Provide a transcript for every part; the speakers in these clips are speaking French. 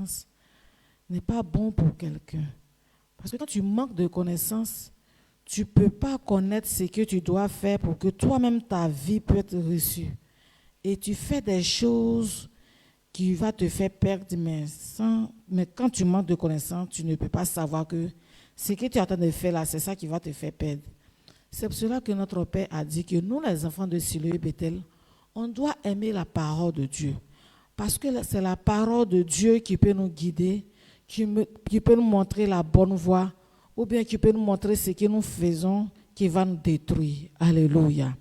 connaissances n'est pas bon pour quelqu'un. Parce que quand tu manques de connaissances, tu ne peux pas connaître ce que tu dois faire pour que toi-même ta vie puisse être reçue. Et tu fais des choses qui vont te faire perdre, mais quand tu manques de connaissances, tu ne peux pas savoir que ce que tu es en train de faire là, c'est ça qui va te faire perdre. C'est pour cela que notre Père a dit que nous, les enfants de Siloé Bethel, on doit aimer la parole de Dieu. Parce que c'est la parole de Dieu qui peut nous guider, qui peut nous montrer la bonne voie, ou bien qui peut nous montrer ce que nous faisons qui va nous détruire. Alléluia.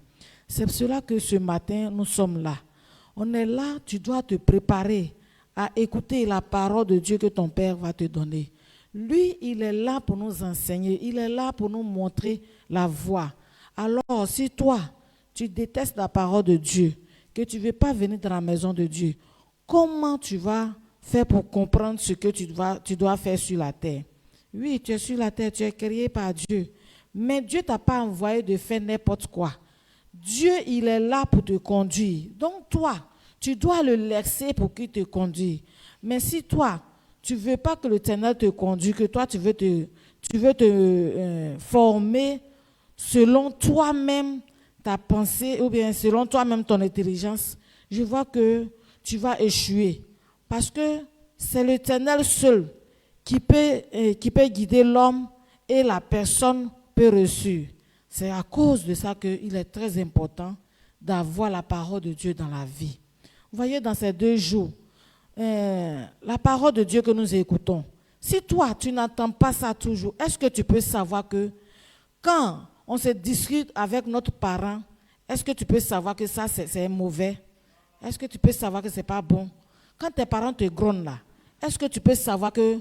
C'est pour cela que ce matin, nous sommes là. On est là, tu dois te préparer à écouter la parole de Dieu que ton Père va te donner. Lui, il est là pour nous enseigner, il est là pour nous montrer la voie. Alors, si toi, tu détestes la parole de Dieu, que tu ne veux pas venir dans la maison de Dieu, comment tu vas faire pour comprendre ce que tu dois faire sur la terre? Oui, tu es sur la terre, tu es créé par Dieu, mais Dieu ne t'a pas envoyé de faire n'importe quoi. Dieu, il est là pour te conduire. Donc toi, tu dois le laisser pour qu'il te conduise. Mais si toi, tu ne veux pas que l'Éternel te conduise, que toi, tu veux te former selon toi-même ta pensée ou bien selon toi-même ton intelligence, je vois que tu vas échouer. Parce que c'est l'Éternel seul qui peut guider l'homme et la personne peut réussir. C'est à cause de ça qu'il est très important d'avoir la parole de Dieu dans la vie. Vous voyez, dans ces 2 jours, la parole de Dieu que nous écoutons, si toi, tu n'entends pas ça toujours, est-ce que tu peux savoir que quand on se discute avec notre parent, est-ce que tu peux savoir que ça, c'est mauvais? Est-ce que tu peux savoir que ce n'est pas bon? Quand tes parents te grondent là, est-ce que tu peux savoir que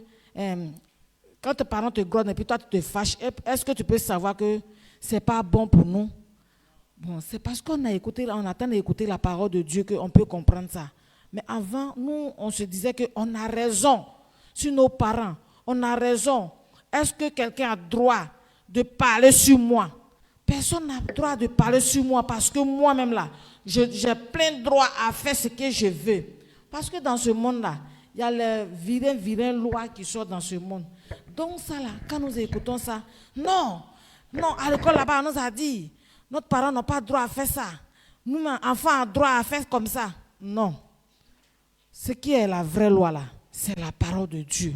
quand tes parents te grondent et puis toi, tu te fâches, est-ce que tu peux savoir que ce n'est pas bon pour nous? Bon, c'est parce qu'on attend d'écouter la parole de Dieu qu'on peut comprendre ça. Mais avant, nous, on se disait qu'on a raison sur nos parents. On a raison. Est-ce que quelqu'un a droit de parler sur moi? Personne n'a droit de parler sur moi parce que moi-même là, j'ai plein de droits à faire ce que je veux. Parce que dans ce monde-là, il y a les vilaines lois qui sont dans ce monde. Donc ça là, quand nous écoutons ça, non, à l'école là-bas, on nous a dit, notre parent n'a pas droit à faire ça. Nous, enfants, ont droit à faire comme ça. Non. Ce qui est la vraie loi là, c'est la parole de Dieu.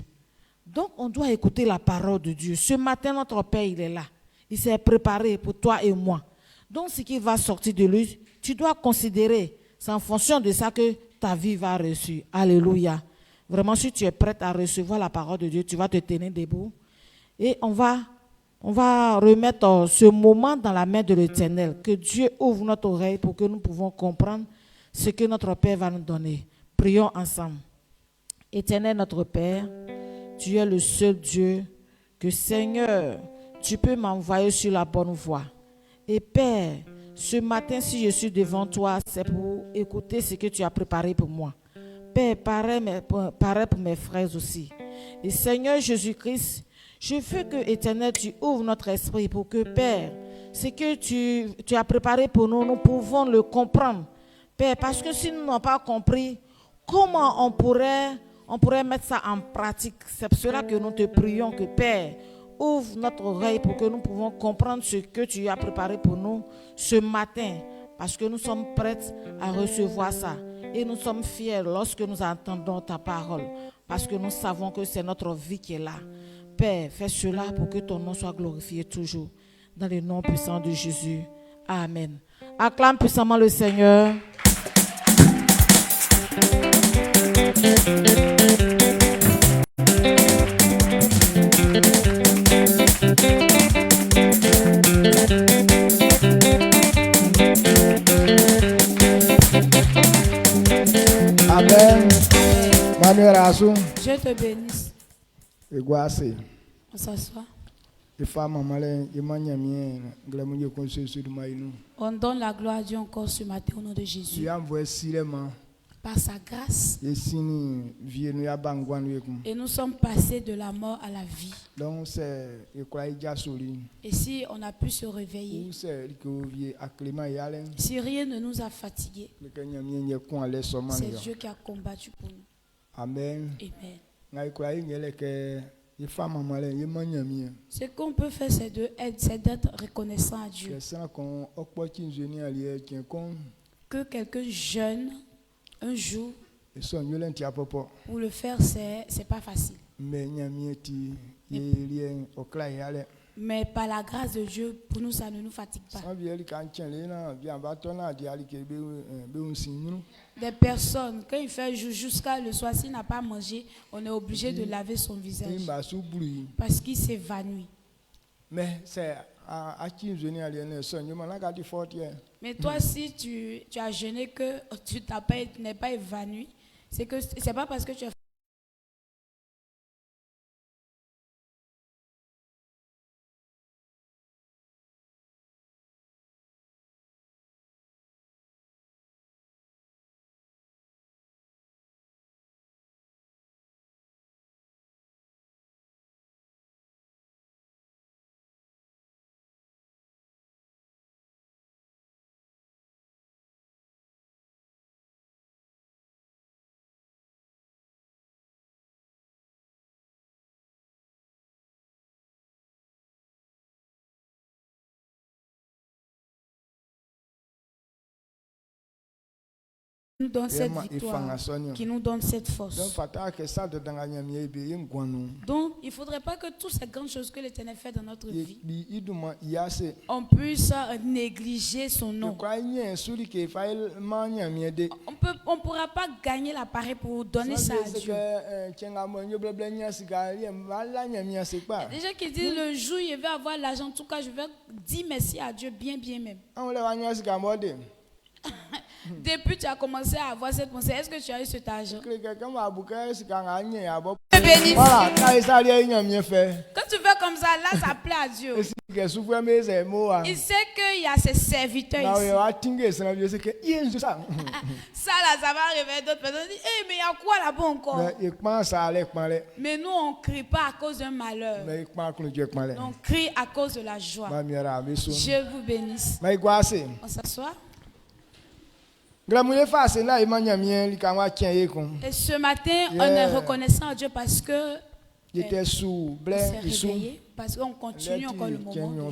Donc on doit écouter la parole de Dieu. Ce matin, notre Père, il est là. Il s'est préparé pour toi et moi. Donc ce qui va sortir de lui, tu dois considérer. C'est en fonction de ça que ta vie va reçu. Alléluia. Vraiment, si tu es prête à recevoir la parole de Dieu, tu vas te tenir debout. Et on va remettre ce moment dans la main de l'Éternel. Que Dieu ouvre notre oreille pour que nous pouvons comprendre ce que notre Père va nous donner. Prions ensemble. Éternel notre Père, tu es le seul Dieu que, Seigneur, tu peux m'envoyer sur la bonne voie. Et Père, ce matin, si je suis devant toi, c'est pour écouter ce que tu as préparé pour moi. Père, pareil pour mes frères aussi. Et Seigneur Jésus-Christ, je veux que, Éternel, tu ouvres notre esprit pour que, Père, ce que tu as préparé pour nous, nous pouvons le comprendre. Père, parce que si nous n'avons pas compris, comment on pourrait mettre ça en pratique? C'est pour cela que nous te prions que, Père, ouvre notre oreille pour que nous pouvons comprendre ce que tu as préparé pour nous ce matin. Parce que nous sommes prêts à recevoir ça. Et nous sommes fiers lorsque nous entendons ta parole. Parce que nous savons que c'est notre vie qui est là. Père, fais cela pour que ton nom soit glorifié toujours. Dans le nom puissant de Jésus. Amen. Acclame puissamment le Seigneur. Amen. Manuel Azou. Dieu te bénisse. Iguassé. On s'assoit. On donne la gloire à Dieu encore ce matin au nom de Jésus. Par sa grâce. Et nous sommes passés de la mort à la vie. Et si on a pu se réveiller, si rien ne nous a fatigués, c'est Dieu qui a combattu pour nous. Amen. Amen. Ce qu'on peut faire, c'est d'être reconnaissant à Dieu. Que quelqu'un jeûne un jour, pour le faire, c'est pas facile. Mais par la grâce de Dieu, pour nous, ça ne nous fatigue pas. Des personnes, quand il fait jour jusqu'à le soir, s'il n'a pas mangé, on est obligé de laver son visage parce qu'il s'évanouit. Mais toi, si tu as jeûné que tu n'es pas évanoui, c'est pas parce que tu as nous donne cette victoire, qui nous donne cette force. Donc, il ne faudrait pas que toutes ces grandes choses que l'Éternel fait dans notre vie, on puisse négliger son nom. On ne pourra pas gagner l'appareil pour donner ça à Dieu. Il y a des gens qui disent le jour où je vais avoir l'argent, en tout cas, je vais dire merci à Dieu bien même. Depuis tu as commencé à avoir cette pensée, est-ce que tu as eu cet argent? Quand tu fais comme ça, là ça plaît à Dieu. Il sait qu'il y a ses serviteurs ici. Ça là, ça va réveiller d'autres personnes. Hey, mais il y a quoi là-bas encore? Mais nous on ne crie pas à cause d'un malheur. On crie à cause de la joie. Dieu vous bénisse. On s'assoit. Et ce matin, on est reconnaissant à Dieu parce que on s'est réveillé, parce qu'on continue encore le moment.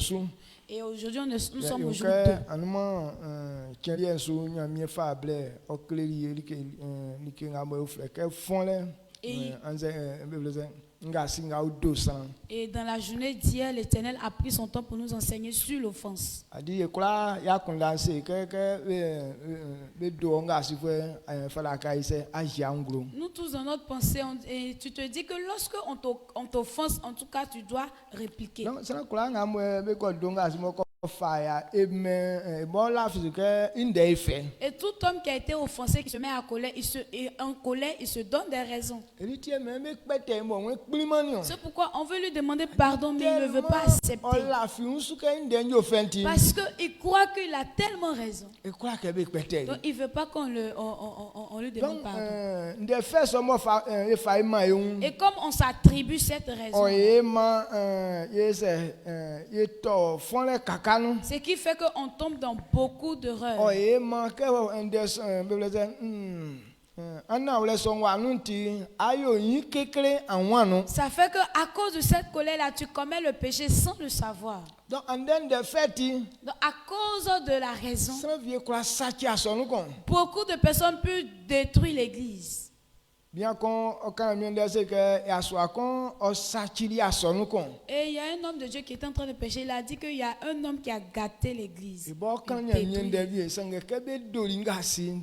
Et aujourd'hui, nous sommes au jour 2. Et dans la journée d'hier, l'Éternel a pris son temps pour nous enseigner sur l'offense. Nous tous dans notre pensée, et tu te dis que lorsque on t'offense, en tout cas, tu dois répliquer. Et tout homme qui a été offensé, qui se met en colère, il se donne des raisons. C'est pourquoi on veut lui demander pardon, mais il ne veut pas accepter. Parce qu'il croit qu'il a tellement raison. Donc il ne veut pas qu'on lui demande pardon. Et comme on s'attribue cette raison, ce qui fait qu'on tombe dans beaucoup d'erreurs. Ça fait qu'à cause de cette colère-là, tu commets le péché sans le savoir. Donc, à cause de la raison, beaucoup de personnes peuvent détruire l'église. Et il y a un homme de Dieu qui est en train de pécher. Il a dit qu'il y a un homme qui a gâté l'église.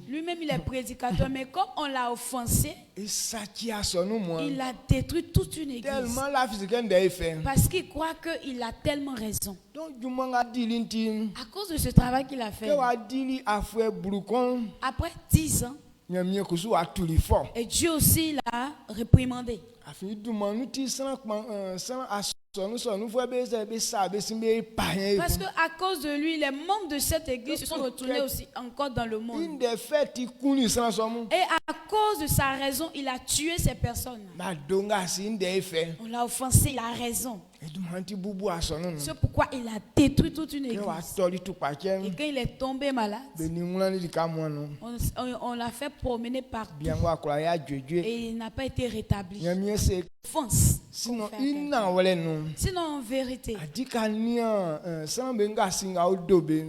Lui-même, il est prédicateur, mais comme on l'a offensé, il a détruit toute une église. Parce qu'il croit qu'il a tellement raison. À cause de ce travail qu'il a fait, après 10 ans, et Dieu aussi l'a réprimandé. Parce qu'à cause de lui, les membres de cette église se sont retournés aussi encore dans le monde. Et à cause de sa raison, il a tué ces personnes. On l'a offensé, il a raison. C'est pourquoi il a détruit toute une église. Et quand il est tombé malade, on l'a fait promener partout. Et il n'a pas été rétabli. Sinon, en vérité,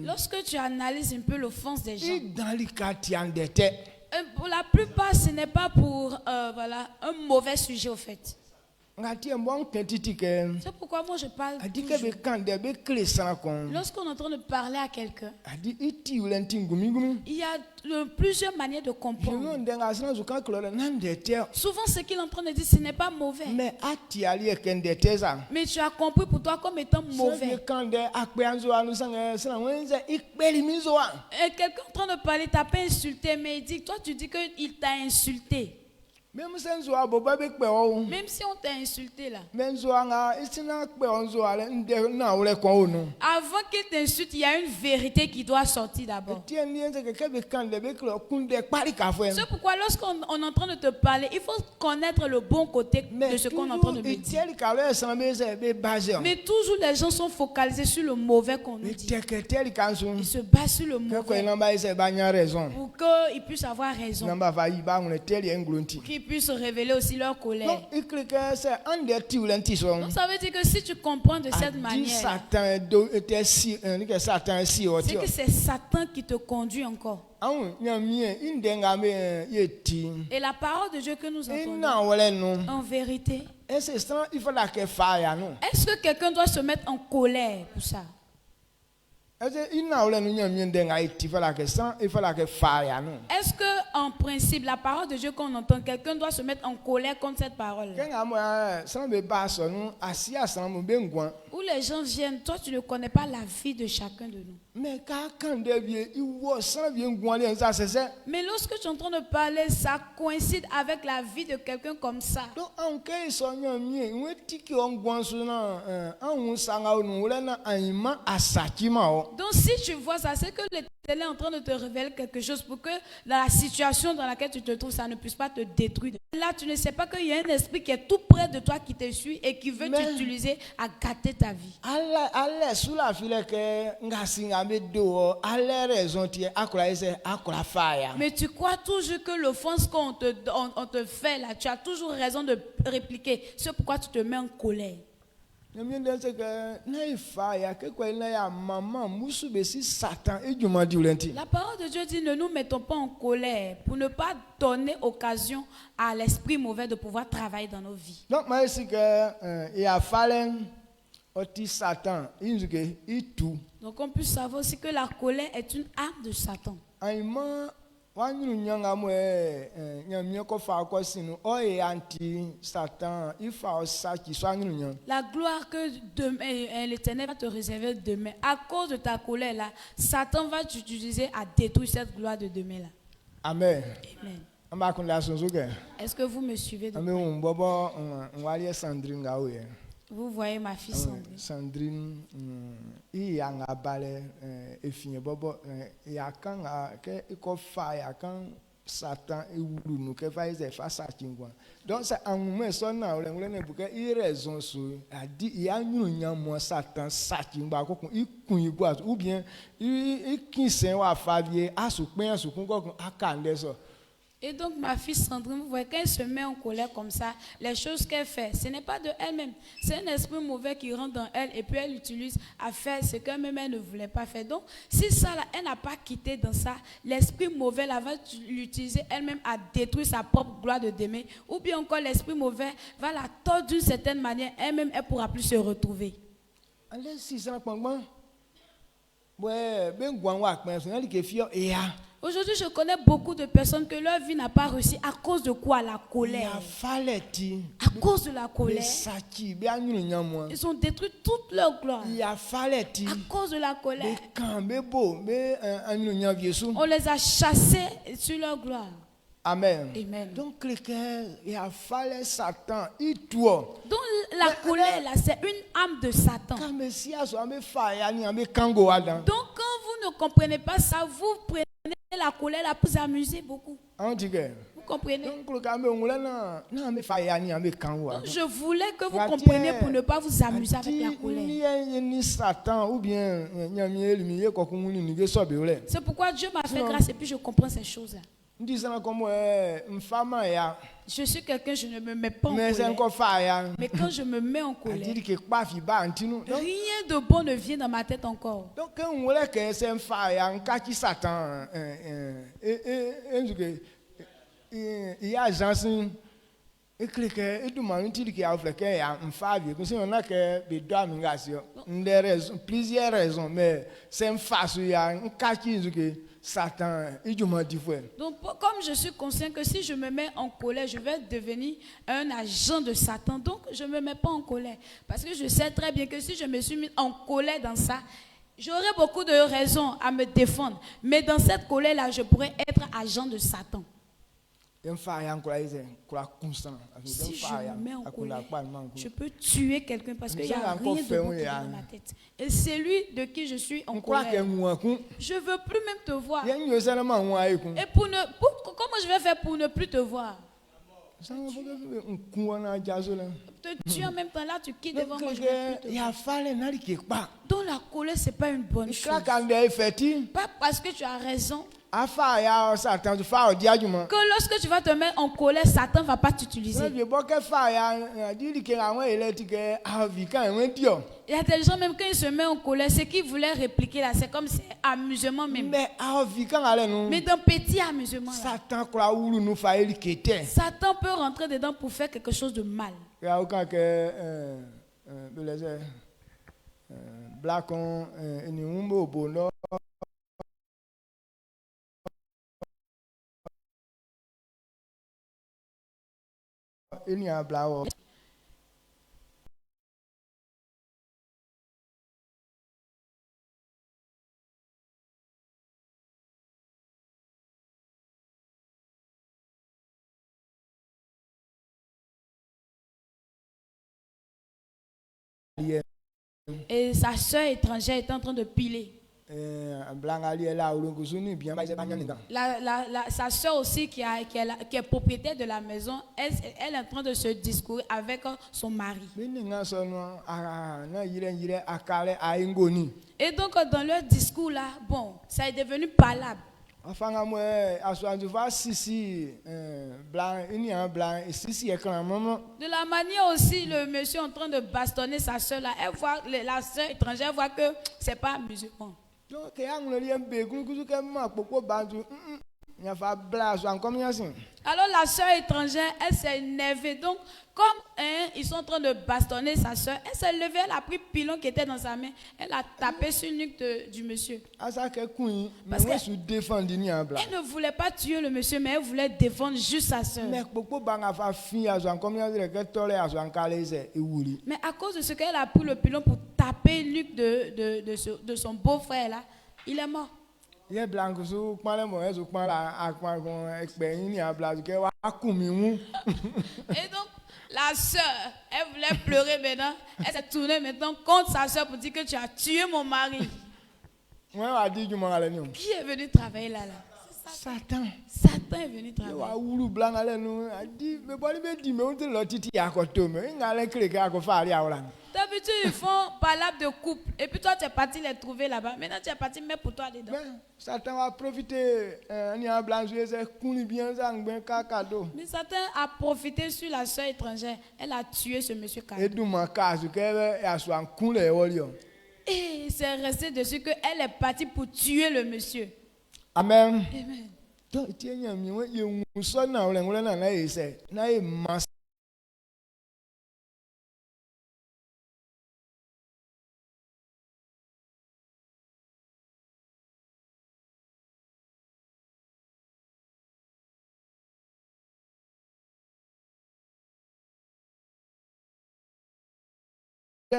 lorsque tu analyses un peu l'offense des gens, pour la plupart, ce n'est pas pour un mauvais sujet au fait. C'est pourquoi moi je parle toujours. Lorsqu'on est en train de parler à quelqu'un, il y a plusieurs manières de comprendre. Souvent ce qu'il est en train de dire, ce n'est pas mauvais. Mais tu as compris pour toi comme étant mauvais. Et quelqu'un est en train de parler, tu n'as pas insulté, mais il dit, toi tu dis qu'il t'a insulté. Même si on t'a insulté là. Avant qu'il t'insulte, il y a une vérité qui doit sortir d'abord. C'est pourquoi lorsqu'on est en train de te parler, il faut connaître le bon côté de ce qu'on est en train de me dire. Mais toujours les gens sont focalisés sur le mauvais qu'on nous dit. Ils se basent sur le mauvais pour qu'ils puissent avoir raison. Qu'ils puissent révéler aussi leur colère. Donc ça veut dire que si tu comprends de cette manière, c'est que c'est Satan qui te conduit encore. Et la parole de Dieu que nous entendons, en vérité, est-ce que quelqu'un doit se mettre en colère pour ça? Est-ce que en principe la parole de Dieu qu'on entend, quelqu'un doit se mettre en colère contre cette parole? Où les gens viennent, toi tu ne connais pas la vie de chacun de nous. Mais lorsque tu es en train de parler, ça coïncide avec la vie de quelqu'un comme ça. Donc si tu vois ça, c'est que l'Éternel est en train de te révéler quelque chose pour que dans la situation dans laquelle tu te trouves, ça ne puisse pas te détruire. Là, tu ne sais pas qu'il y a un esprit qui est tout près de toi, qui te suit et qui veut t'utiliser à gâter ta vie. Mais tu crois toujours que l'offense qu'on te fait là, tu as toujours raison de répliquer. C'est pourquoi tu te mets en colère. La parole de Dieu dit, ne nous mettons pas en colère pour ne pas donner occasion à l'esprit mauvais de pouvoir travailler dans nos vies. Donc, donc on peut savoir aussi que la colère est une arme de Satan. La gloire que l'Éternel va te réserver demain, à cause de ta colère là, Satan va t'utiliser à détruire cette gloire de demain là. Amen. Amen. Est-ce que vous me suivez? Vous voyez ma fille Sandrine. Sandrine, Satan donc c'est un moment ça na pour que il raison sur a dit il y a un Satan ou bien il qui c'est wa favier a soupen a kande ça. Et donc ma fille Sandrine, vous voyez, quand elle se met en colère comme ça, les choses qu'elle fait, ce n'est pas de elle-même. C'est un esprit mauvais qui rentre dans elle et puis elle l'utilise à faire ce qu'elle-même elle ne voulait pas faire. Donc si ça, là, elle n'a pas quitté dans ça, l'esprit mauvais là, va l'utiliser elle-même à détruire sa propre gloire de demain. Ou bien encore l'esprit mauvais va la tordre d'une certaine manière, elle-même elle ne pourra plus se retrouver. Aujourd'hui, je connais beaucoup de personnes que leur vie n'a pas réussi à cause de quoi? La colère. À cause de la colère. Ils ont détruit toute leur gloire. À cause de la colère. On les a chassés sur leur gloire. Amen. Amen. Donc Satan, donc la colère là, c'est une âme de Satan. Donc quand vous ne comprenez pas ça, vous prenez la colère là pour s'amuser beaucoup. Vous comprenez? Donc, je voulais que vous compreniez pour ne pas vous amuser avec la colère. C'est pourquoi Dieu m'a fait grâce et puis je comprends ces choses-là. Je suis quelqu'un, je ne me mets pas en colère. Mais quand je me mets en colère, rien de bon ne vient dans ma tête encore. Donc, il y a plusieurs raisons, mais c'est une façon Satan. Donc, comme je suis conscient que si je me mets en colère, je vais devenir un agent de Satan. Donc, je ne me mets pas en colère. Parce que je sais très bien que si je me suis mis en colère dans ça, j'aurais beaucoup de raisons à me défendre. Mais dans cette colère-là, je pourrais être agent de Satan. Si je me mets en colère, je peux tuer quelqu'un parce qu'il n'y a rien de bon dans ma tête. Et celui de qui je suis en colère, je ne veux plus même te voir. Et comment je vais faire pour ne plus te voir? Te tuer en même temps, là tu quittes devant moi, je ne veux plus te voir. Donc la colère, ce n'est pas une bonne chose. Pas parce que tu as raison. Que lorsque tu vas te mettre en colère, Satan ne va pas t'utiliser. Il y a des gens, même quand ils se mettent en colère, ce qu'ils voulaient répliquer là, c'est comme c'est amusement même. Mais d'un petit amusement là, Satan peut rentrer dedans pour faire quelque chose de mal. Et sa soeur étrangère est en train de piler. Sa soeur aussi qui est propriétaire de la maison, elle est en train de se discourir avec son mari. Et donc dans leur discours là, bon, ça est devenu palable. De la manière aussi, le monsieur est en train de bastonner sa soeur là, elle voit, la soeur étrangère voit que c'est pas musulman. Alors la soeur étrangère, elle s'est énervée. Donc, comme ils sont en train de bastonner sa soeur, elle s'est levée, elle a pris le pilon qui était dans sa main, elle a tapé sur le nuque du monsieur. Parce qu'elle ne voulait pas tuer le monsieur, mais elle voulait défendre juste sa soeur. Mais à cause de ce qu'elle a pris le pilon pour taper le nuque de son beau-frère là, il est mort. Et donc, la soeur, elle voulait pleurer maintenant. Elle s'est tournée maintenant contre sa soeur pour dire que tu as tué mon mari. Qui est venu travailler là? Satan. Satan est venu travailler. D'habitude, ils font palabre de couple. Et puis toi, tu es parti les trouver là-bas. Maintenant, tu es parti mettre pour toi dedans. Satan a profité. Mais Satan a profité sur la soeur étrangère. Elle a tué ce monsieur Kado. Et c'est resté dessus qu'elle est partie pour tuer le monsieur. Amen. Amen. Ou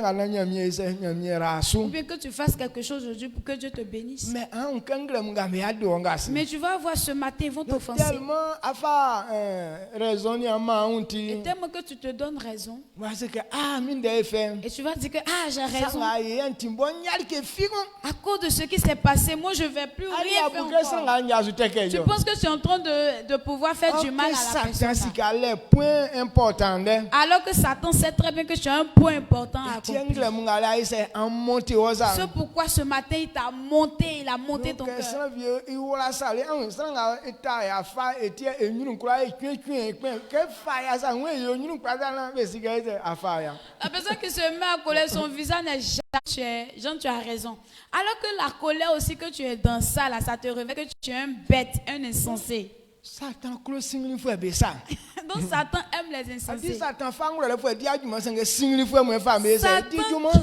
bien que tu fasses quelque chose aujourd'hui pour que Dieu te bénisse. Mais tu vas voir ce matin, ils vont t'offenser. Et tellement que tu te donnes raison. Et tu vas dire que j'ai raison. À cause de ce qui s'est passé, moi je ne vais plus rien faire encore. Tu penses que tu es en train de pouvoir faire du mal à la personne. Alors que Satan sait très bien que tu as un point important à accomplir. C'est pourquoi ce matin il t'a monté, il a monté ton cœur. La personne qui se met à colère, son visage n'est jamais. Jean, tu as raison. Alors que la colère aussi que tu es dans ça, là, ça te révèle que tu es un bête, un insensé. Satan Donc Satan aime les insensés. Satan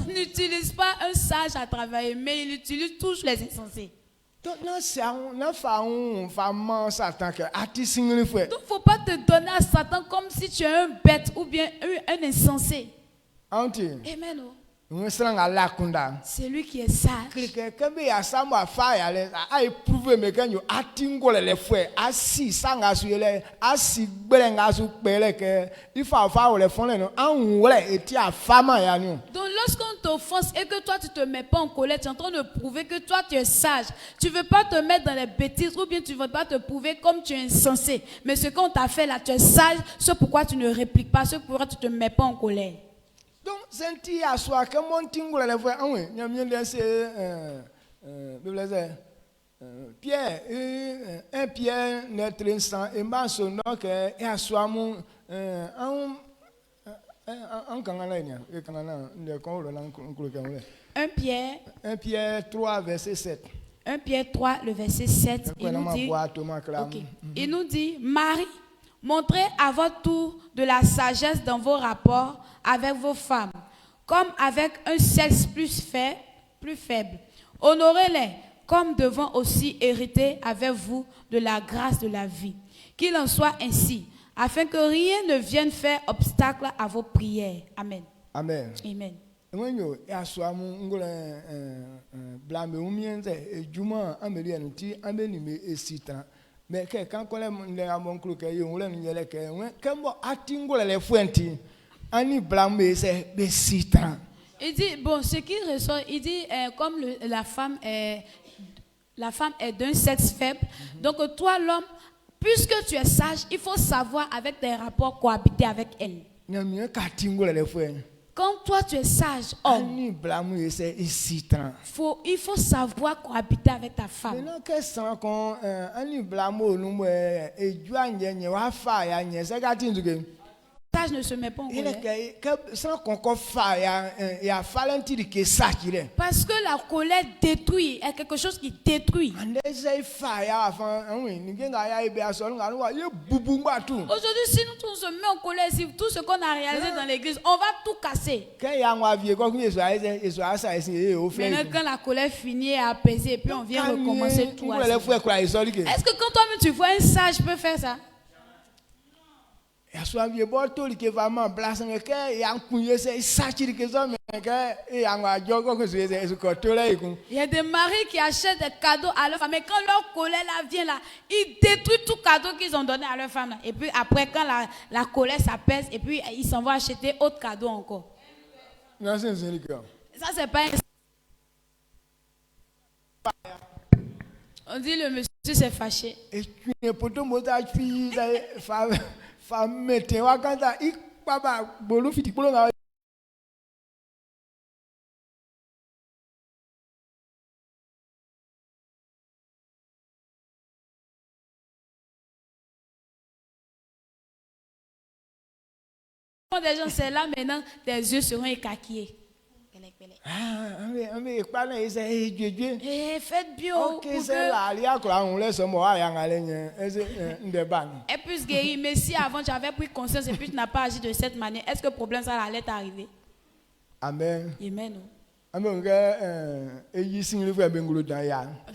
n'utilise pas un sage à travailler, mais il utilise tous les insensés. Donc il ne faut pas te donner à Satan comme si tu es un bête ou bien un insensé. Amen. C'est lui qui est sage. Donc lorsqu'on t'offense et que toi tu te mets pas en colère, tu es en train de prouver que toi tu es sage. Tu veux pas te mettre dans les bêtises ou bien tu veux pas te prouver comme tu es insensé. Mais ce qu'on t'a fait là, tu es sage, c'est pourquoi tu ne répliques pas, c'est pourquoi tu te mets pas en colère. Donc, senti à soi que mon tingou la voix, Pierre, un Pierre, notre instant, et ma son nom que et à soi mon un Pierre 3, verset 7. 1 Pierre 3, le verset 7, il nous dit, Marie, montrez à votre tour de la sagesse dans vos rapports avec vos femmes, comme avec un sexe plus faible. Honorez-les comme devant aussi hériter avec vous de la grâce de la vie. Qu'il en soit ainsi, afin que rien ne vienne faire obstacle à vos prières. Amen. Amen. Amen. Mais quand on a mon clou, il dit, bon, ce qui ressort, il dit, comme la femme est d'un sexe faible, donc toi, l'homme, puisque tu es sage, il faut savoir avec tes rapports cohabiter avec elle. Quand toi tu es sage, homme, il faut savoir cohabiter avec ta femme. Sage ne se met pas en colère. Parce que la colère détruit, est quelque chose qui détruit. Aujourd'hui, si nous tous se met en colère, si tout ce qu'on a réalisé dans l'église, on va tout casser. Maintenant, quand la colère finit et apaisée, et puis on vient recommencer tout. Est-ce que quand toi-même tu vois un sage peut faire ça? Il y a des maris qui achètent des cadeaux à leur femme, mais quand leur colère là vient là, ils détruisent tout cadeau qu'ils ont donné à leur femme là. Et puis après, quand la colère s'apaise, et puis ils s'en vont acheter autre cadeau encore. Ça c'est pas un... On dit le monsieur s'est fâché. Des gens, c'est là maintenant, tes yeux seront écarquillés. Faites bien. Elle puisse guérir, mais si avant tu avais pris conscience et puis tu n'as pas agi de cette manière, est-ce que le problème ça allait t'arriver? Amen. Amen.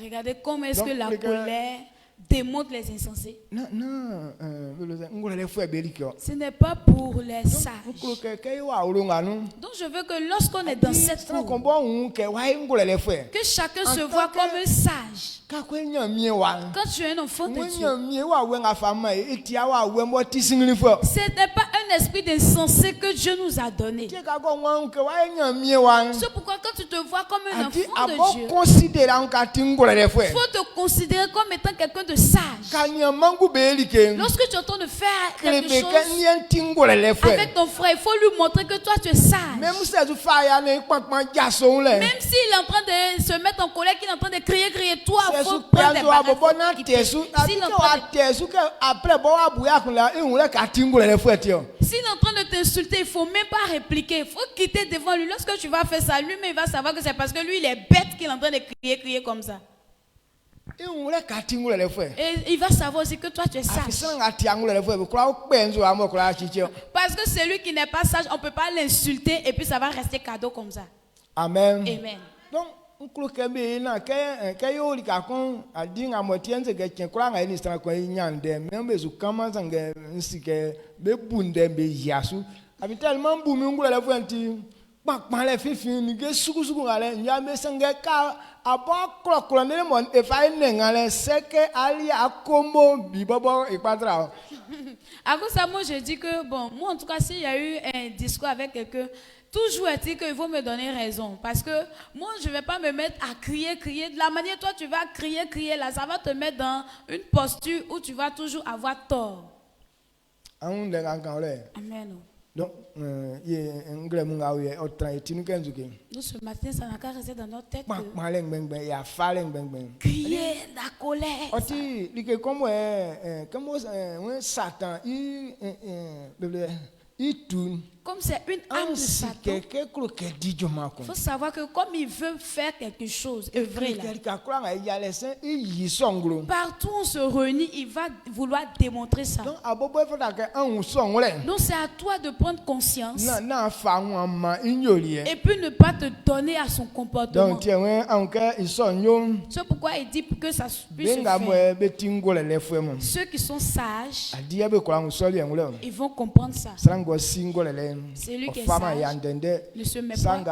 Regardez comment est-ce que la colère démontre les insensés. Ce n'est pas pour les sages. Donc je veux que lorsqu'on est dans cette cour, que chacun se voit comme un sage. Quand tu es un enfant de Dieu, ce n'est pas un esprit d'insensé que Dieu nous a donné. C'est pourquoi quand tu te vois comme un enfant de Dieu, il faut te considérer comme étant quelqu'un de sage. Lorsque tu entends de faire quelque chose avec ton frère, il faut lui montrer que toi tu es sage. Même s'il est en train de se mettre en colère, qu'il est en train de crier, toi, il faut prendre des s'il est en train de t'insulter, il ne faut même pas répliquer. Il faut quitter devant lui. Lorsque tu vas faire ça, lui-même il va savoir que c'est parce que lui il est bête qu'il est en train de crier comme ça. Et il va savoir aussi que toi tu es sage. Parce que celui qui n'est pas sage, on ne peut pas l'insulter et puis ça va rester cadeau comme ça. Amen. Amen. Donc, à cause de ça, moi je dis que bon, moi en tout cas s'il y a eu un discours avec quelqu'un, toujours est-il qu'il faut me donner raison. Parce que moi, je ne vais pas me mettre à crier. De la manière toi, tu vas crier là, ça va te mettre dans une posture où tu vas toujours avoir tort. Amen. Donc, nous, ce matin, ça n'a qu'à rester dans notre tête. Crier, la colère. Comme c'est une âme de Satan, il faut savoir que comme il veut faire quelque chose, œuvrer là, partout où on se réunit, il va vouloir démontrer ça. Donc c'est à toi de prendre conscience et puis ne pas te donner à son comportement. C'est pourquoi il dit que ça puisse se faire. Ceux qui sont sages, ils vont comprendre ça. Celui qui est sage ne se met pas.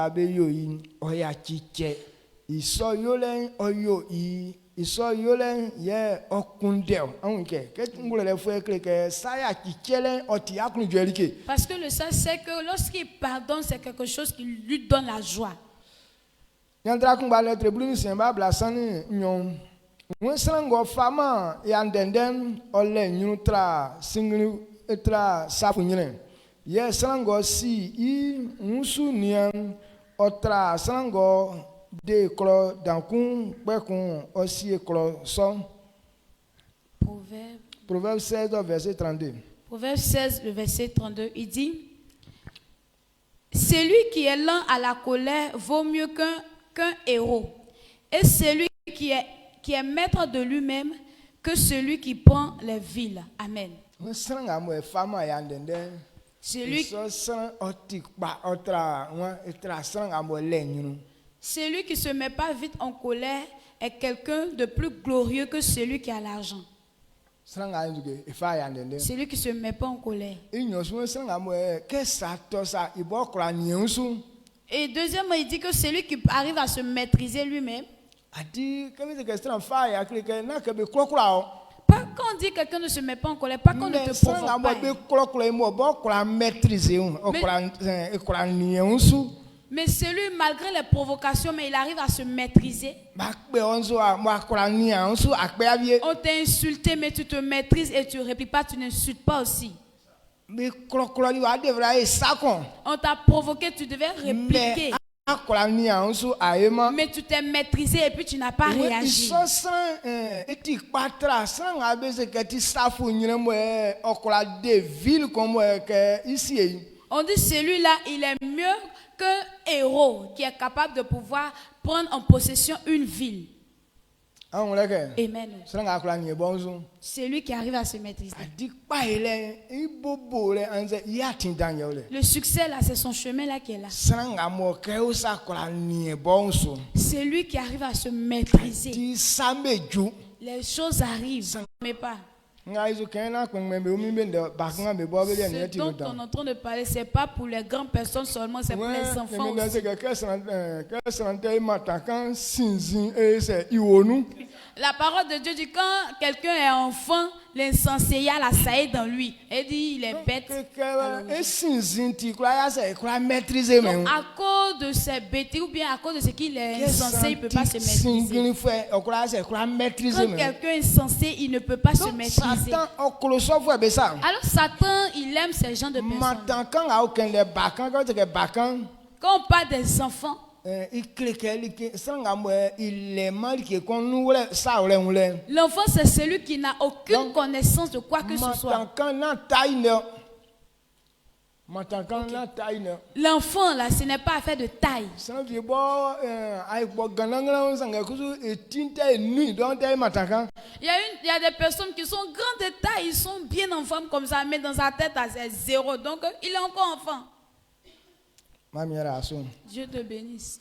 Parce que le sage sait que lorsqu'il pardonne, c'est quelque chose qui lui donne la joie. Sango si I musu nian otra sango de clo dankun bekun aussi clo son. Proverbe 16 verset 32. Proverbe 16 le verset 32, il dit: celui qui est lent à la colère vaut mieux qu'un héros, et celui qui est maître de lui-même que celui qui prend les villes. Amen. Celui qui se met pas vite en colère est quelqu'un de plus glorieux que celui qui a l'argent. Celui qui se met pas en colère. Et deuxièmement, il dit que celui qui arrive à se maîtriser lui-même. Pas quand on dit que quelqu'un ne se met pas en colère, pas qu'on ne te provoque pas. Mais celui, malgré les provocations, mais il arrive à se maîtriser. On t'a insulté, mais tu te maîtrises et tu ne répliques pas, tu n'insultes pas aussi. On t'a provoqué, tu devais répliquer. Mais tu t'es maîtrisé et puis tu n'as pas réagi. On dit celui-là, il est mieux qu'un héros qui est capable de pouvoir prendre en possession une ville. Amen. C'est lui qui arrive à se maîtriser. Le succès là, c'est son chemin là qui est là. C'est lui qui arrive à se maîtriser. Les choses arrivent, mais pas. Ce dont on est en train de parler, ce n'est pas pour les grandes personnes seulement, c'est pour les enfants aussi. La parole de Dieu dit quand quelqu'un est enfant, l'insensé, il y a la saillie dans lui. Il dit il est bête. Donc, à cause de ses bêtises ou bien à cause de ce qu'il est insensé, il ne peut pas se maîtriser. Quand quelqu'un est insensé, il ne peut pas se maîtriser. Alors Satan, il aime ces gens de personnes. Quand on parle des enfants, l'enfant c'est celui qui n'a aucune connaissance de quoi que ce soit. L'enfant là, ce n'est pas affaire de taille. Il y a des personnes qui sont grandes de taille, ils sont bien en forme comme ça, mais dans sa tête c'est zéro, donc il est encore enfant. Dieu te bénisse.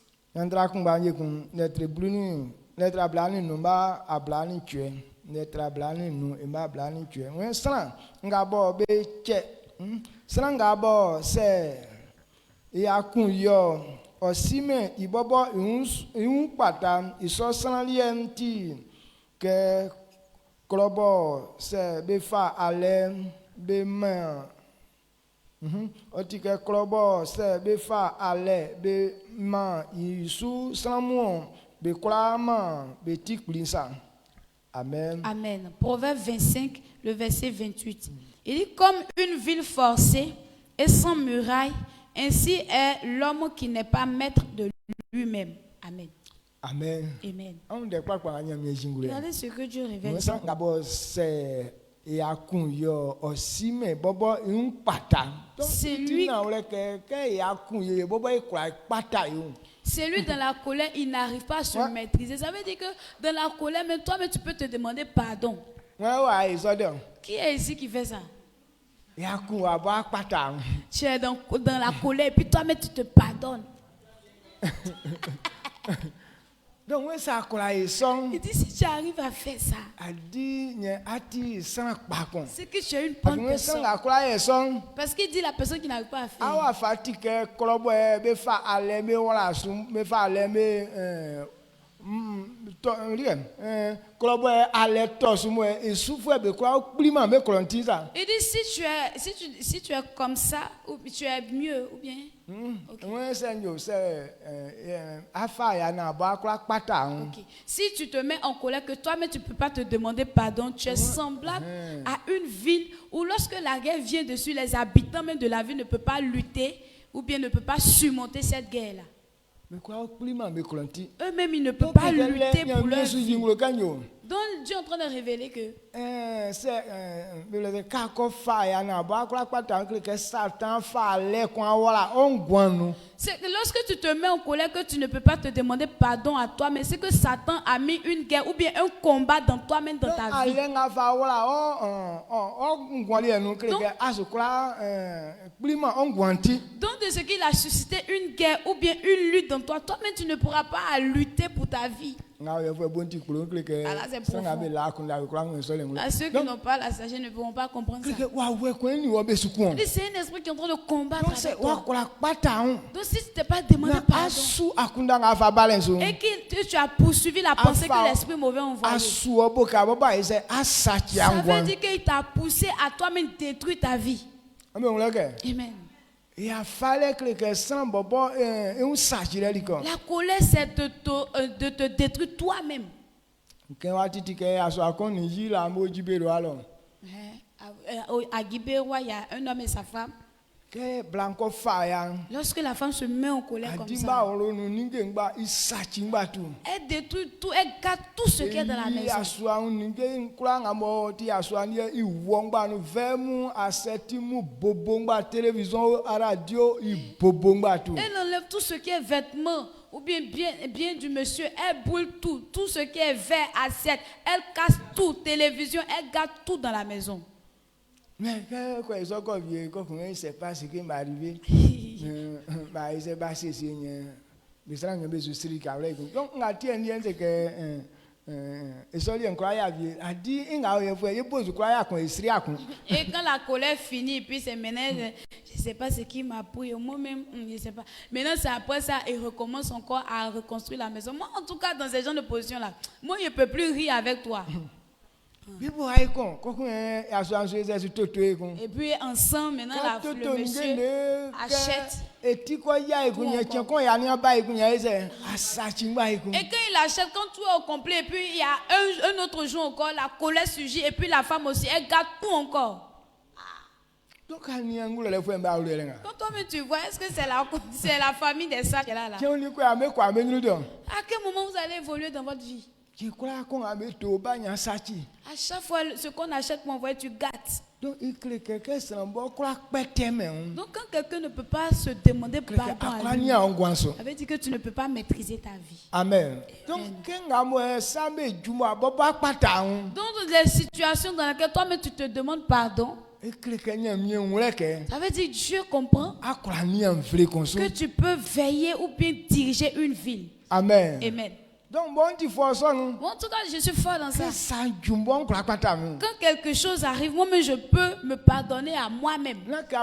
Amen. Amen. Proverbe 25, le verset 28. Il dit comme une ville forcée et sans muraille, ainsi est l'homme qui n'est pas maître de lui-même. Amen. Amen. Amen. Regardez ce que Dieu révèle. Celui dans la colère, il n'arrive pas à se maîtriser. Ça veut dire que dans la colère, même toi, tu peux te demander pardon. Qui est ici qui fait ça? Tu es dans la colère et puis toi-même tu te pardonnes. Il dit si tu arrives à faire ça, c'est que tu es une bonne personne. Parce qu'il dit la personne qui n'arrive pas à faire. Il dit si tu es comme ça, ou tu es mieux ou bien. Okay. Si tu te mets en colère que toi-même tu ne peux pas te demander pardon, tu es semblable à une ville où lorsque la guerre vient dessus, les habitants même de la ville ne peuvent pas lutter ou bien ne peuvent pas surmonter cette guerre-là. Eux-mêmes ils ne peuvent pas lutter pour leur vie. Donc Dieu est en train de révéler que lorsque tu te mets en colère que tu ne peux pas te demander pardon à toi, mais c'est que Satan a mis une guerre ou bien un combat dans toi-même dans ta vie. Donc de ce qu'il a suscité une guerre ou bien une lutte dans toi, toi-même tu ne pourras pas lutter pour ta vie. Alors c'est profond. Ceux qui n'ont pas la sagesse ne pourront pas comprendre ça. C'est un esprit qui est en train de combattre avec toi. Donc si tu ne t'es pas demandé pardon et que tu as poursuivi la pensée que l'esprit mauvais a envoyé, ça veut dire qu'il t'a poussé à toi-même détruire ta vie. Amen. La colère, c'est de te détruire toi-même. À Guibérois, il y a un homme et sa femme. Lorsque la femme se met en colère comme ça, elle détruit tout, elle gâte tout ce qui est dans la maison. Elle enlève tout ce qui est vêtements ou bien du monsieur, elle brûle tout ce qui est verre, assiette, elle casse tout, télévision, elle gâte tout dans la maison. Mais quand ils sont comme vieux, quand il ne sait pas ce qui m'est arrivé, il ne sait pas si c'est donc on a dit c'est que la colère finit, puis c'est maintenant, je ne sais pas ce qui m'a pris, moi-même, je ne sais pas. Maintenant, c'est après ça, il recommence encore à reconstruire la maison. Moi, en tout cas, dans ce genre de position-là, moi, je ne peux plus rire avec toi. Et puis ensemble, maintenant, le monsieur achète. Et quand il achète, quand tout est au complet, et puis il y a un autre jour encore, la colère surgit, et puis la femme aussi, elle garde tout encore. Quand toi-même tu vois, est-ce que c'est la famille des sacs là? À quel moment vous allez évoluer dans votre vie? À chaque fois, ce qu'on achète, mon voyage, tu gâtes. Donc, quand quelqu'un ne peut pas se demander pardon à lui, ça veut dire que tu ne peux pas maîtriser ta vie. Amen. Donc, dans les situations dans lesquelles toi-même tu te demandes pardon, ça veut dire que Dieu comprend que tu peux veiller ou bien diriger une ville. Amen. Amen. Donc, bon, en tout cas, je suis fort dans ça. Quand quelque chose arrive, moi-même, je peux me pardonner à moi-même. Pas que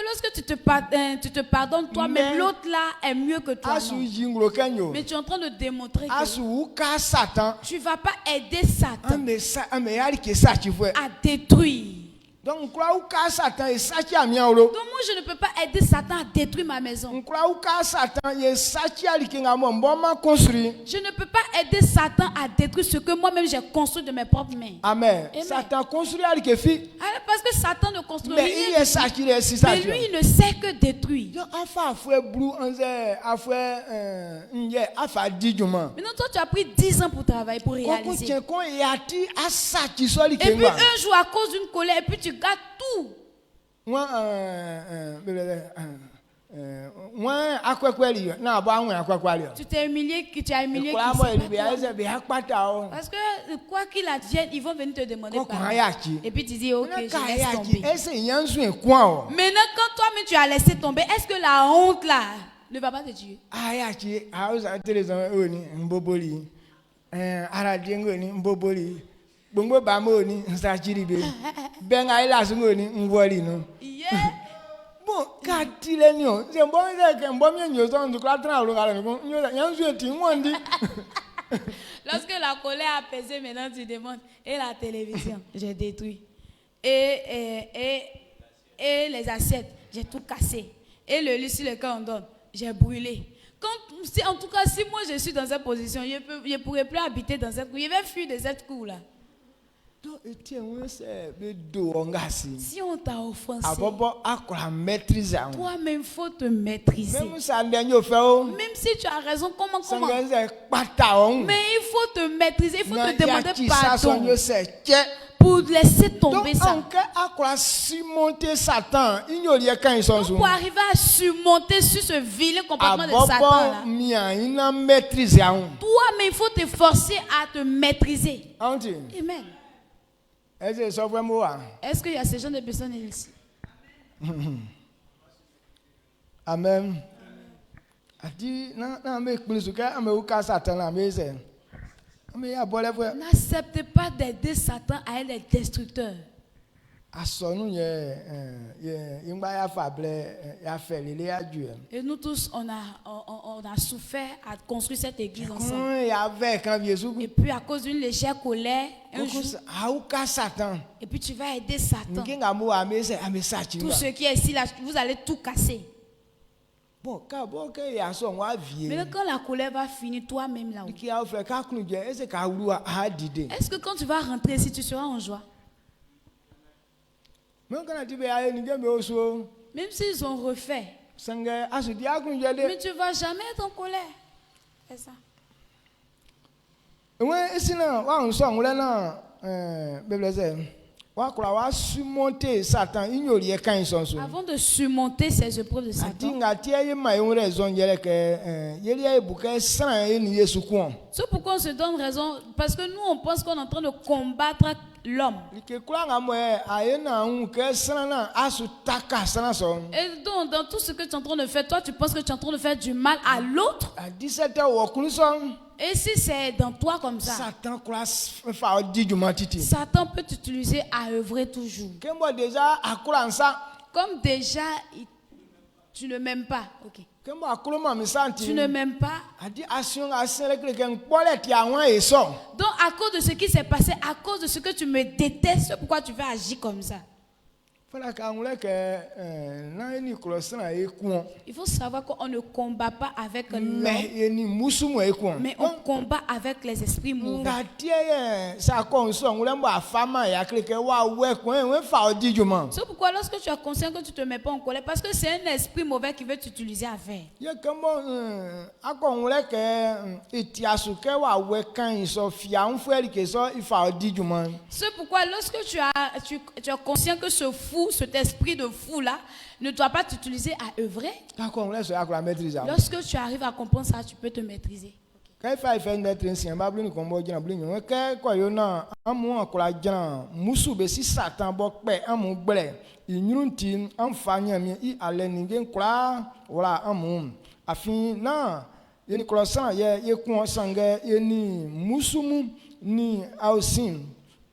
lorsque tu te pardonnes toi-même, l'autre là est mieux que toi. Mais tu es en train de démontrer que tu ne vas pas aider Satan à détruire. Donc moi je ne peux pas aider Satan à détruire ma maison. Je ne peux pas aider Satan à détruire ce que moi-même j'ai construit de mes propres mains. Amen. Satan construit parce que Satan ne construit rien. Mais lui il ne sait que détruire. Maintenant toi tu as pris 10 ans pour travailler, pour réaliser. Et puis un jour à cause d'une colère, et puis tu gardes tout. Tu t'es humilié, tu as humilié. Parce que quoi qu'il advienne, ils vont venir te demander pardon. Et puis tu dis ok, je laisse tomber. Maintenant quand toi-même tu as laissé tomber, est-ce que la honte là ne va pas te tuer? Bon, lorsque la colère a apaisé, maintenant tu demandes, et la télévision, j'ai détruit. Et les assiettes, j'ai tout cassé. Et le lit sur lequel on donne, j'ai brûlé. En tout cas, si moi je suis dans cette position, je ne pourrais plus habiter dans cette cour. Je vais fuir de cette cour là. Si on t'a offensé, toi-même il faut te maîtriser. Même si tu as raison, comment? Mais il faut te maîtriser, il faut te demander pardon pour laisser tomber ça. Donc pour arriver à surmonter sur ce vilain comportement de Satan là, toi-même il faut te forcer à te maîtriser. Amen. Est-ce qu'il y a ces gens de personnes ici? Amen. N'acceptez pas d'aider Satan à être destructeur. Et nous tous, on a souffert à construire cette église ensemble. Et puis à cause d'une légère colère, un jour, et puis tu vas aider Satan. Tout ce qui est ici, là, vous allez tout casser. Mais quand la colère va finir, toi-même là-haut, est-ce que quand tu vas rentrer ici, tu seras en joie? Même s'ils ont refait, mais tu ne vas jamais être en colère. C'est ça. Avant de surmonter ces épreuves de Satan, c'est pourquoi on se donne raison, parce que nous on pense qu'on est en train de combattre l'homme. Et donc, dans tout ce que tu es en train de faire, toi, tu penses que tu es en train de faire du mal à l'autre? Et si c'est dans toi comme ça, Satan peut t'utiliser à œuvrer toujours. Comme déjà, tu ne m'aimes pas. Okay. Tu ne m'aimes pas. Donc, à cause de ce qui s'est passé, à cause de ce que tu me détestes, c'est pourquoi tu vas agir comme ça. Il faut savoir qu'on ne combat pas avec l'homme, mais on combat avec les esprits mauvais. C'est pourquoi lorsque tu es conscient que tu ne te mets pas en colère, parce que c'est un esprit mauvais qui veut t'utiliser à faire. C'est pourquoi lorsque tu es conscient que ce fou, cet esprit de fou là, ne doit pas t'utiliser à œuvrer. Lorsque tu arrives à comprendre ça, tu peux te maîtriser.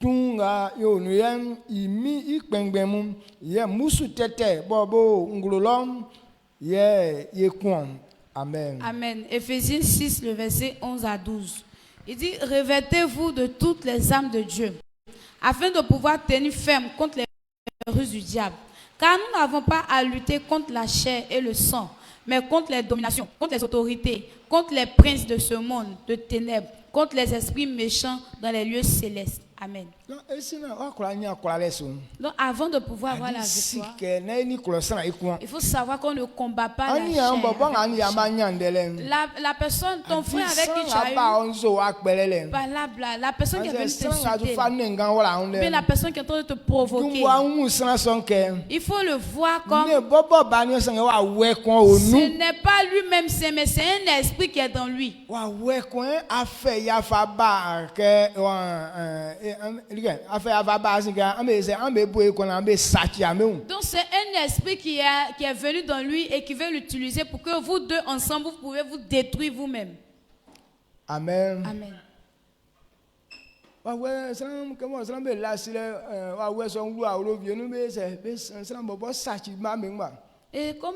Tunga yo nuyem imi ikpengbemu ye musu tete bobo ngulolom ye kwon. Amen. Amen. Éphésiens 6, le verset 11 à 12. Il dit: revêtez-vous de toutes les armes de Dieu, afin de pouvoir tenir ferme contre les ruses du diable. Car nous n'avons pas à lutter contre la chair et le sang, mais contre les dominations, contre les autorités, contre les princes de ce monde de ténèbres, contre les esprits méchants dans les lieux célestes. Amen. Donc avant de pouvoir avoir la victoire, il faut savoir qu'on ne combat pas la chair. La personne, ton frère avec qui tu as eu, la personne qui est venue t'insulter, mais la personne qui est en train de te provoquer, il faut le voir comme ce n'est pas lui-même, mais c'est un esprit qui est dans lui. Donc c'est un esprit qui est venu dans lui et qui veut l'utiliser pour que vous deux ensemble vous pouvez vous détruire vous-même. Amen. Amen. Et comme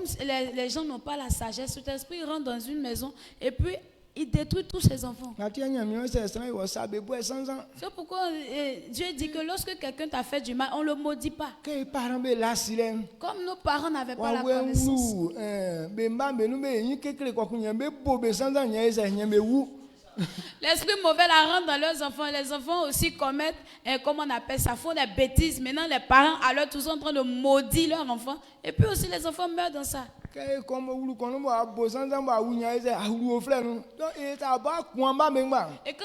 les gens n'ont pas la sagesse, cet esprit rentre dans une maison et puis il détruit tous ses enfants. C'est pourquoi Dieu dit que lorsque quelqu'un t'a fait du mal, on ne le maudit pas. Comme nos parents n'avaient pas la connaissance. L'esprit mauvais la rentre dans leurs enfants. Les enfants aussi commettent, comment on appelle ça, font des bêtises. Maintenant, les parents, alors, tous sont en train de maudire leurs enfants. Et puis aussi, les enfants meurent dans ça. Et quand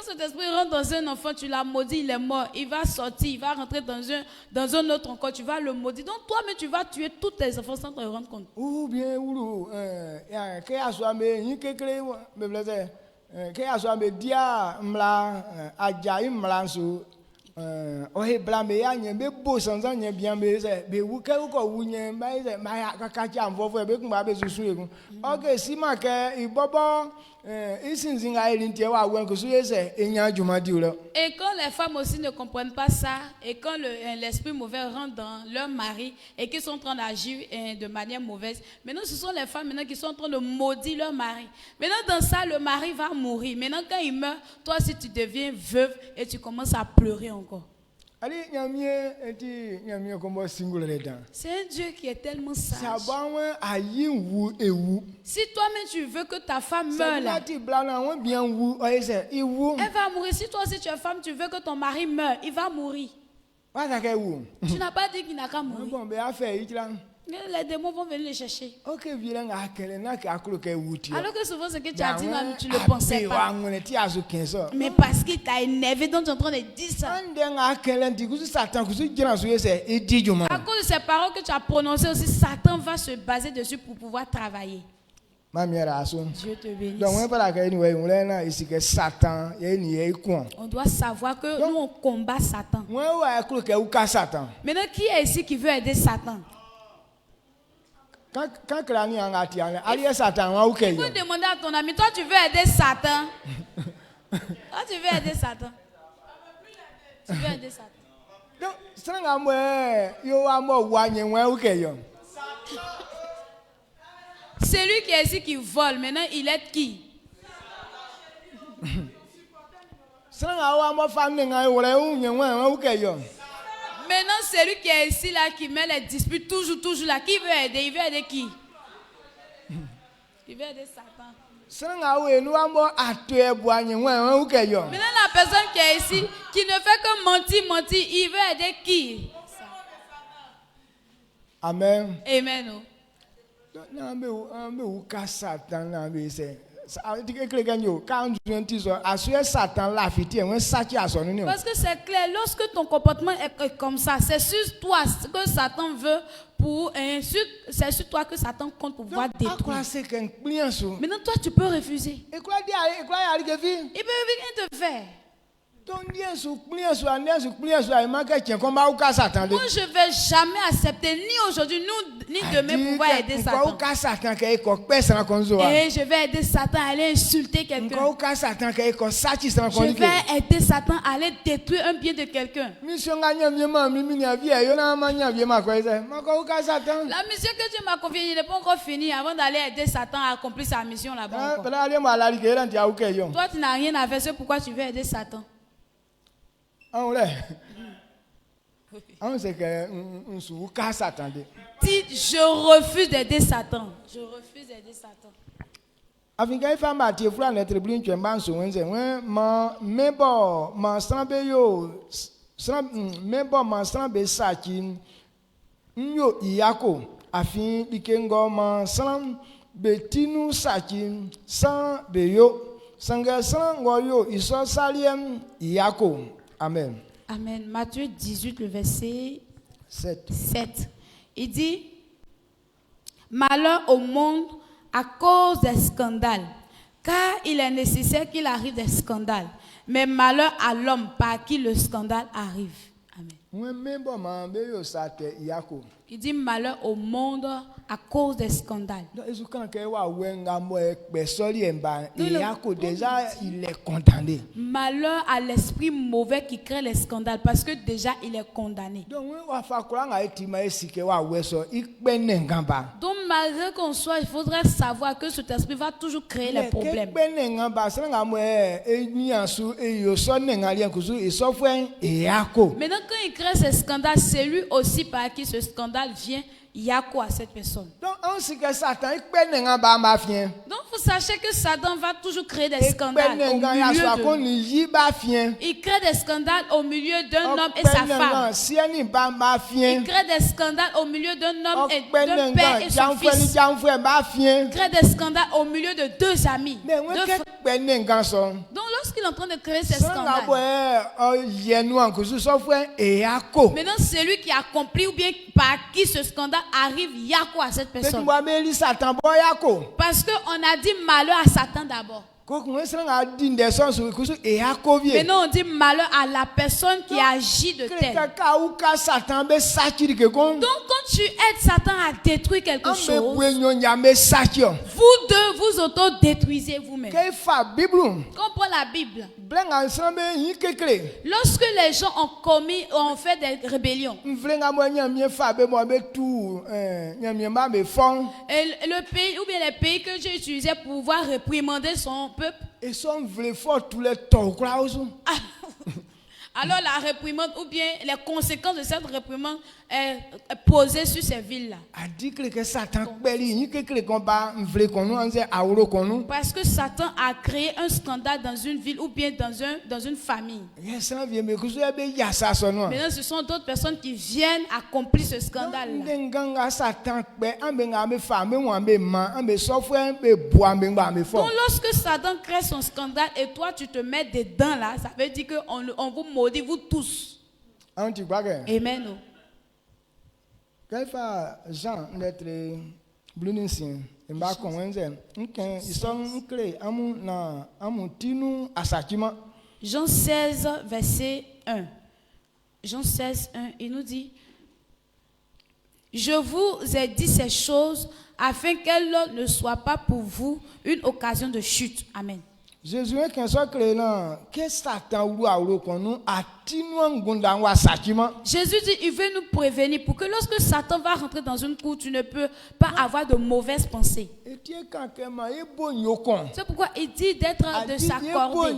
cet esprit rentre dans un enfant, tu l'as maudit, il est mort. Il va sortir, il va rentrer dans un autre encore. Tu vas le maudire. Donc toi-même, tu vas tuer tous tes enfants sans te rendre compte. Ou bien, ohe blame ya nye be bo sanza nye bien be se be wuke uko wunye ba se ma ya kakacha amfofo be kun ba be susu egun okay si ma ke ibobo isinzin ga irintie wa wen ko su yese enya juma di lo. Et quand les femmes aussi ne comprennent pas ça et quand l'esprit mauvais rentre dans leur mari et qu'ils sont en train d'agir de manière mauvaise, maintenant ce sont les femmes maintenant qui sont en train de maudire leur mari. Maintenant dans ça le mari va mourir. Maintenant quand il meurt, toi si tu deviens veuve et tu commences à pleurer encore. C'est un Dieu qui est tellement sage. Si toi-même tu veux que ta femme meure là, elle va mourir. Si toi aussi tu es femme, tu veux que ton mari meure, il va mourir. Tu n'as pas dit qu'il n'a qu'à mourir. Les démons vont venir les chercher. Alors que souvent ce que tu as dit, non, tu ne le pensais pas. Mais parce qu'il t'a énervé, donc tu es en train de dire ça. À cause de ces paroles que tu as prononcées aussi, Satan va se baser dessus pour pouvoir travailler. Dieu te bénisse. On doit savoir que nous on combat Satan. Maintenant, qui est ici qui veut aider Satan? Il faut demander à ton ami, toi tu veux aider Satan? Toi tu veux aider Satan? Tu veux aider Satan? C'est lui qui est ici qui vole. Maintenant, il aide qui? Maintenant, c'est lui qui est ici là, qui met les disputes toujours là. Qui veut aider? Il veut aider qui? Il veut aider Satan. Maintenant, la personne qui est ici, qui ne fait que mentir, il veut aider qui? Amen. Amen. Parce que c'est clair, lorsque ton comportement est comme ça, c'est sur toi que Satan veut c'est sur toi que Satan compte pour pouvoir détruire. Maintenant, toi, tu peux refuser. Il peut rien te faire. Moi, je ne vais jamais accepter, ni aujourd'hui, ni demain, pouvoir aider Satan. Et je vais aider Satan à aller insulter quelqu'un. Je vais aider Satan à aller détruire un bien de quelqu'un. La mission que Dieu m'a confiée, il n'est pas encore fini avant d'aller aider Satan à accomplir sa mission là-bas. Toi, tu n'as rien à faire, c'est pourquoi tu veux aider Satan. Dis, je refuse d'aider Satan. Je refuse d'aider Satan. Amen. Amen. Matthieu 18, le verset 7. Il dit, malheur au monde à cause des scandales, car il est nécessaire qu'il arrive des scandales, mais malheur à l'homme par qui le scandale arrive. Amen. Il dit malheur au monde à cause des scandales. Déjà, il est condamné. Malheur à l'esprit mauvais qui crée les scandales parce que déjà il est condamné. Donc malgré qu'on soit, il faudrait savoir que cet esprit va toujours créer les problèmes. Maintenant quand il crée ces scandales, c'est lui aussi par qui ce scandale vient. Il y a quoi à cette personne? Donc vous sachez que Satan va toujours créer des scandales au milieu il crée des scandales au milieu d'un homme et sa femme. Il crée des scandales au milieu d'un homme et d'un père et son fils. Il crée des scandales au milieu de deux amis. Donc lorsqu'il est en train de créer ces scandales, maintenant c'est lui qui accomplit ou bien par qui ce scandale arrive, il y a quoi à cette personne? Parce qu'on a dit malheur à Satan d'abord. Maintenant on dit malheur à la personne qui agit de tel. Donc quand tu aides Satan à détruire quelque chose, vous deux vous auto-détruisez vous-même. Comprends la Bible. Lorsque les gens ont fait des rébellions, et le pays ou bien les pays que j'ai utilisés pour pouvoir réprimander son peuple, alors la réprimande ou bien les conséquences de cette réprimande est posée sur ces villes-là. Parce que Satan a créé un scandale dans une ville ou bien dans une famille. Maintenant, ce sont d'autres personnes qui viennent accomplir ce scandale-là. Donc, lorsque Satan crée son scandale et toi tu te mets dedans là, ça veut dire qu'on vous maudit, vous tous. Amen. Jean 16, verset 1. Jean 16, 1, il nous dit: je vous ai dit ces choses afin qu'elles ne soient pas pour vous une occasion de chute. Amen. Jésus dit, il veut nous prévenir pour que lorsque Satan va rentrer dans une cour, tu ne peux pas avoir de mauvaises pensées. C'est pourquoi il dit de s'accorder.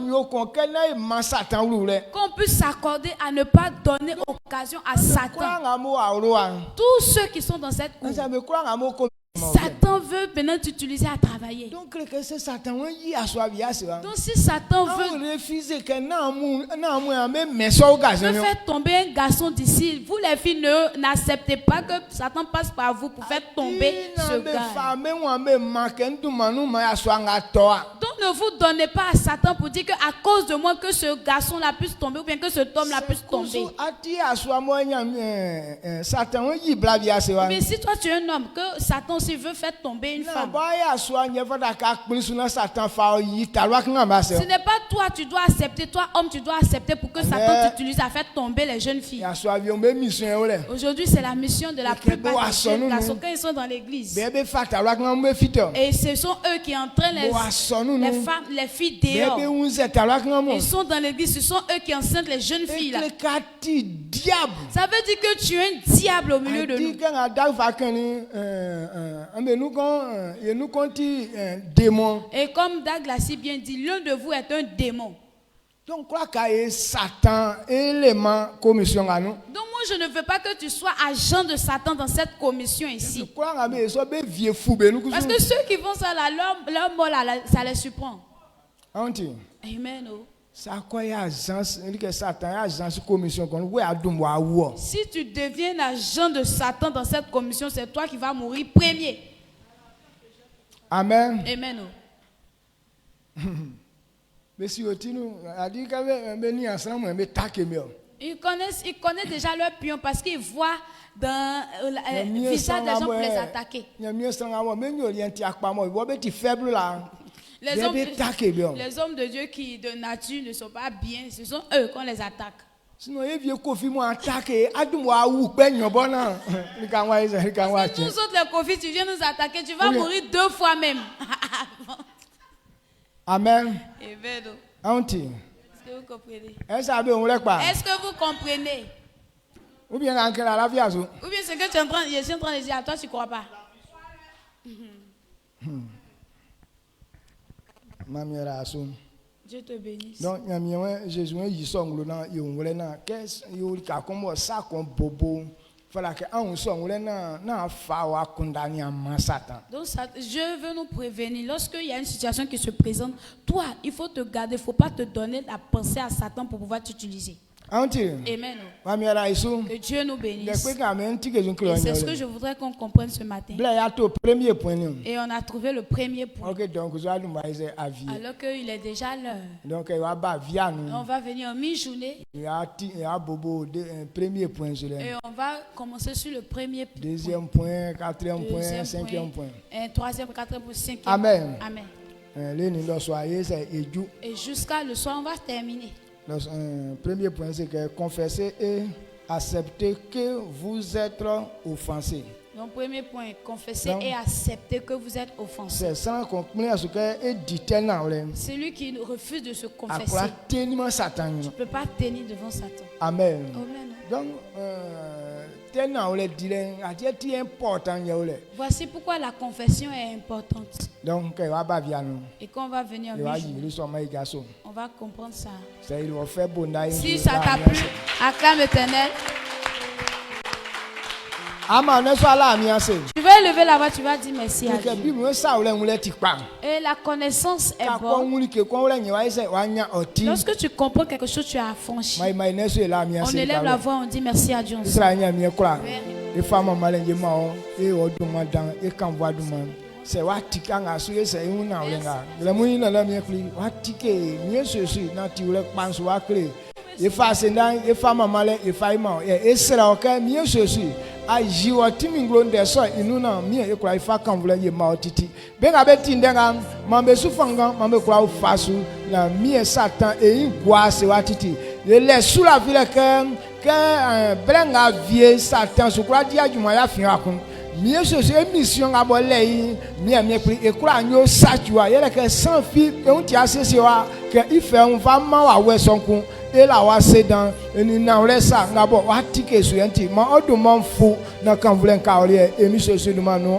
Qu'on puisse s'accorder à ne pas donner occasion à Satan. Tous ceux qui sont dans cette cour, Satan veut maintenant t'utiliser à travailler. Donc si Satan veut faire tomber un garçon d'ici, vous les filles n'acceptez pas que Satan passe par vous pour faire tomber ce gars. Donc ne vous donnez pas à Satan pour dire que à cause de moi que ce garçon là puisse tomber ou bien que cet homme là puisse tomber. Mais si toi tu es un homme que Satan aussi veut faire tomber une femme, ce n'est pas toi tu dois accepter, toi homme tu dois accepter pour que Satan t'utilise à faire tomber les jeunes filles. Aujourd'hui c'est la mission de la plupart des jeunes garçons quand ils sont dans l'église. Et ce sont eux qui entraînent les femmes, les filles dehors. Ils sont dans l'église, ce sont eux qui enceintent les jeunes filles là. Ça veut dire que tu es un diable au milieu de nous. Et comme Douglas si bien dit, l'un de vous est un démon. Donc moi je ne veux pas que tu sois agent de Satan dans cette commission ici. Parce que ceux qui vont ça là, leur mot là, ça les surprend. Amen. Si tu deviens agent de Satan dans cette commission, c'est toi qui vas mourir premier. Amen. Amen. Ils connaissent déjà leur pion parce qu'ils voient dans le visage des gens pour les attaquer. Les hommes de Dieu qui de nature ne sont pas bien, ce sont eux qu'on les attaque. Si nous autres les Kofi, tu viens nous attaquer, tu vas mourir 2 fois même. Amen. Est-ce que vous comprenez? Est-ce que vous comprenez? Ou bien ce que je suis en train de dire à toi, tu ne crois pas? Dieu te bénisse. Donc, Jésus donc je veux nous prévenir. Lorsqu'il y a une situation qui se présente, toi, il faut te garder, il ne faut pas te donner la pensée à Satan pour pouvoir t'utiliser. Amen. Que Dieu nous bénisse. Et c'est ce que je voudrais qu'on comprenne ce matin. Et on a trouvé le premier point. Alors qu'il est déjà l'heure. On va venir en mi-journée. Et on va commencer sur le premier point. Deuxième point, quatrième point, cinquième point. Troisième, quatrième point, cinquième. Amen. Amen. Et jusqu'à le soir, on va terminer. Le premier point, c'est que confesser et accepter que vous êtes offensé. Donc, premier point, confesser et accepter que vous êtes offensé. Celui qui refuse de se confesser, tu ne peux pas tenir devant Satan. Amen. Amen. Donc, voici pourquoi la confession est importante. Donc, et quand on va venir on va comprendre ça. Si ça t'a plu, acclame l'Éternel. Tu vas élever la voix, tu vas dire merci à Dieu. Et la connaissance est bonne. Lorsque tu comprends quelque chose, tu as affranchi. On élève la voix, on dit merci à Dieu. C'est aji otimi nglonde so inuna mi e kura ifa kan vula ye ma otiti be ga be tindenga mambe sufanga mambe kura fasu na mi e satan e igwa se watiti le sous la ville que brenga vie satan so kura dia juma ya fin akun mi e so émission ga bolé yi mi pri e kura nyo sajua yele ke sans fi e un ti asese wa ke ife un va ma wa we sonkun et la wa sedan eni na resa ngabo wa tike so yenti ma odun mo fu na kan vulen ka ori e mi so so duma no